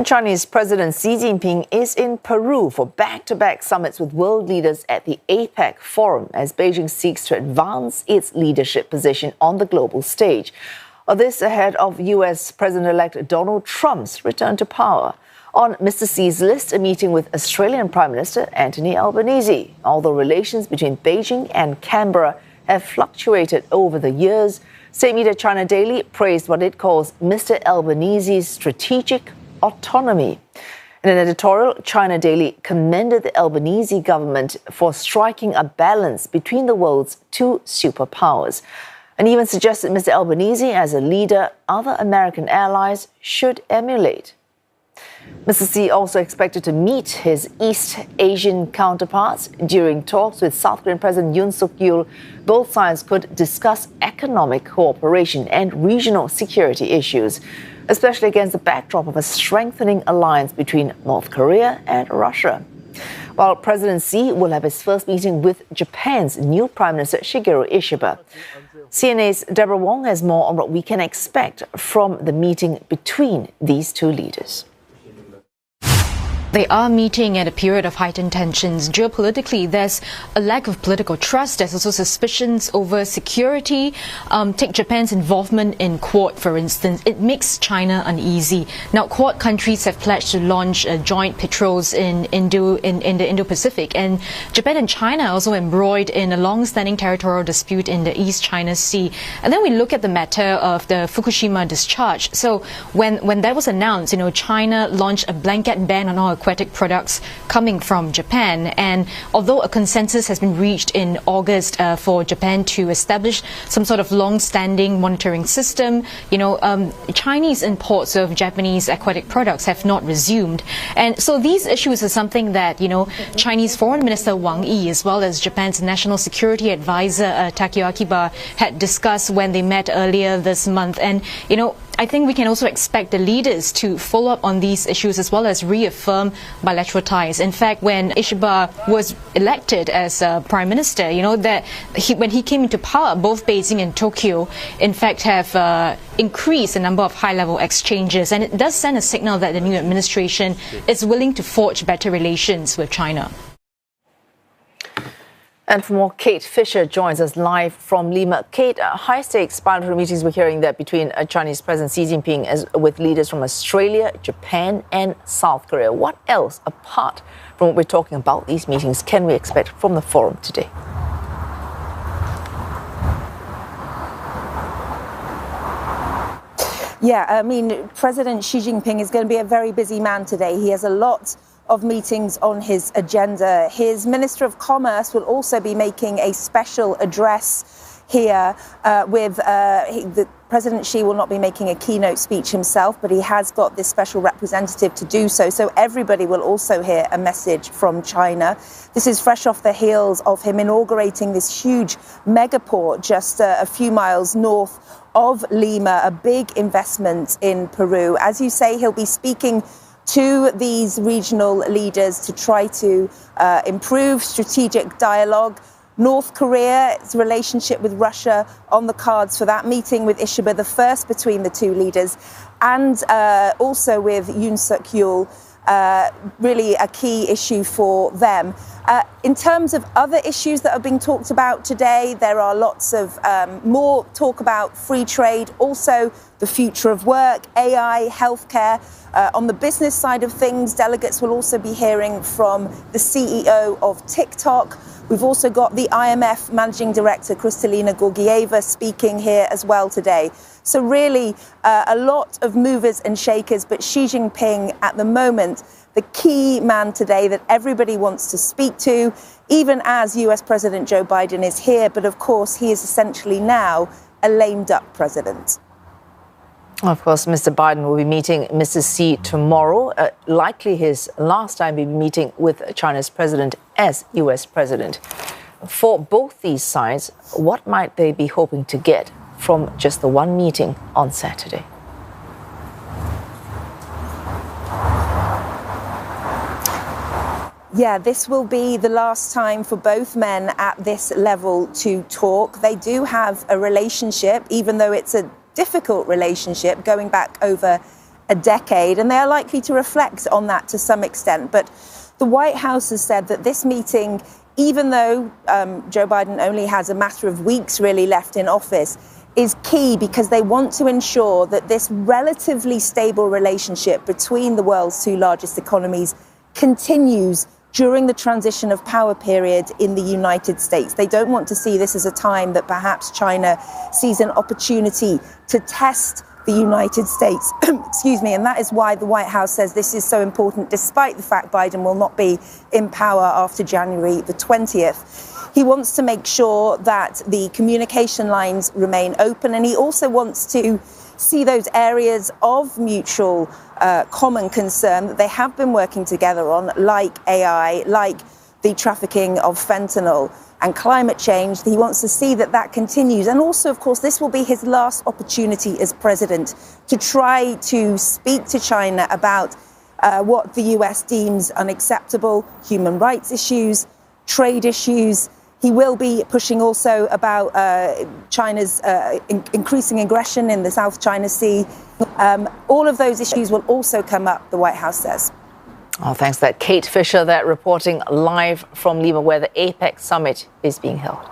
Chinese President Xi Jinping is in Peru for back-to-back summits with world leaders at the APEC forum as Beijing seeks to advance its leadership position on the global stage. This ahead of U.S. President-elect Donald Trump's return to power. On Mr. Xi's list, a meeting with Australian Prime Minister Anthony Albanese. Although relations between Beijing and Canberra have fluctuated over the years, state media China Daily praised what it calls Mr. Albanese's strategic autonomy. In an editorial, China Daily commended the Albanese government for striking a balance between the world's two superpowers, and even suggested Mr. Albanese as a leader other American allies should emulate. Mr. Xi also expected to meet his East Asian counterparts during talks with South Korean President Yoon Suk-yeol. Both sides could discuss economic cooperation and regional security issues, especially against the backdrop of a strengthening alliance between North Korea and Russia. While President Xi will have his first meeting with Japan's new Prime Minister Shigeru Ishiba. CNA's Deborah Wong has more on what we can expect from the meeting between these two leaders. They are meeting at a period of heightened tensions. Geopolitically, there's a lack of political trust. There's also suspicions over security. Take Japan's involvement in Quad, for instance. It makes China uneasy. Now, Quad countries have pledged to launch joint patrols in the Indo-Pacific. And Japan and China are also embroiled in a long-standing territorial dispute in the East China Sea. And then we look at the matter of the Fukushima discharge. So when that was announced, China launched a blanket ban on all aquatic products coming from Japan. And although a consensus has been reached in August for Japan to establish some sort of long-standing monitoring system, Chinese imports of Japanese aquatic products have not resumed. And so these issues are something that, Chinese Foreign Minister Wang Yi, as well as Japan's National Security Advisor Takeo Akiba, had discussed when they met earlier this month. And, I think we can also expect the leaders to follow up on these issues as well as reaffirm bilateral ties. In fact, when Ishiba was elected as Prime Minister, when he came into power, both Beijing and Tokyo, in fact, have increased the number of high-level exchanges. And it does send a signal that the new administration is willing to forge better relations with China. And for more, Kate Fisher joins us live from Lima. Kate, high-stakes bilateral meetings we're hearing that between Chinese President Xi Jinping with leaders from Australia, Japan and South Korea. What else, apart from what we're talking about these meetings, can we expect from the forum today? Yeah, President Xi Jinping is going to be a very busy man today. He has a lot of meetings on his agenda. His Minister of Commerce will also be making a special address here President Xi will not be making a keynote speech himself, but he has got this special representative to do so. So everybody will also hear a message from China. This is fresh off the heels of him inaugurating this huge megaport just a few miles north of Lima, a big investment in Peru. As you say, he'll be speaking to these regional leaders to try to improve strategic dialogue. North Korea's relationship with Russia on the cards for that meeting with Ishiba, the first between the two leaders, and also with Yoon Suk-yeol, really a key issue for them. In terms of other issues that are being talked about today, there are lots of more talk about free trade, also the future of work, AI, healthcare. On the business side of things, delegates will also be hearing from the CEO of TikTok. We've also got the IMF Managing Director, Kristalina Georgieva, speaking here as well today. So really a lot of movers and shakers, but Xi Jinping at the moment, the key man today that everybody wants to speak to, even as US President Joe Biden is here. But of course, he is essentially now a lamed up president. Of course, Mr. Biden will be meeting Mr. Xi tomorrow, likely his last time he'll be meeting with China's president as US president. For both these sides, what might they be hoping to get from just the one meeting on Saturday? Yeah, this will be the last time for both men at this level to talk. They do have a relationship, even though it's a difficult relationship going back over a decade, and they are likely to reflect on that to some extent. But the White House has said that this meeting, even though Joe Biden only has a matter of weeks really left in office, is key because they want to ensure that this relatively stable relationship between the world's two largest economies continues during the transition of power period in the United States. They don't want to see this as a time that perhaps China sees an opportunity to test the United States. Excuse me. And that is why the White House says this is so important, despite the fact Biden will not be in power after January the 20th. He wants to make sure that the communication lines remain open, and he also wants to see those areas of mutual common concern that they have been working together on, like AI, like the trafficking of fentanyl and climate change. He wants to see that that continues. And also, of course, this will be his last opportunity as president to try to speak to China about what the US deems unacceptable, human rights issues, trade issues. He will be pushing also about China's increasing aggression in the South China Sea. All of those issues will also come up, the White House says. Oh, thanks to that Kate Fisher, that reporting live from Lima, where the APEC summit is being held.